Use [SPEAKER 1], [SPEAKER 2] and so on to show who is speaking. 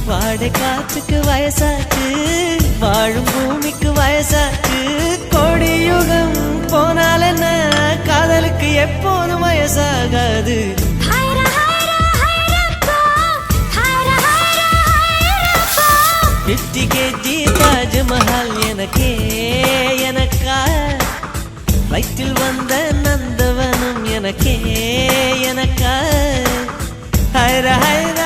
[SPEAKER 1] வாடை காற்றுக்கு வயசாச்சு, வாழும் பூமிக்கு வயசாச்சு. கோடியுகம் போனால் என்ன, காதலுக்கு எப்போதும் வயசாகாது. 50 kg தாஜ்மஹால் எனக்கே எனக்கா, வயிற்றில் வந்த நந்தவனம் எனக்கே எனக்கா. ஹைர ஹைர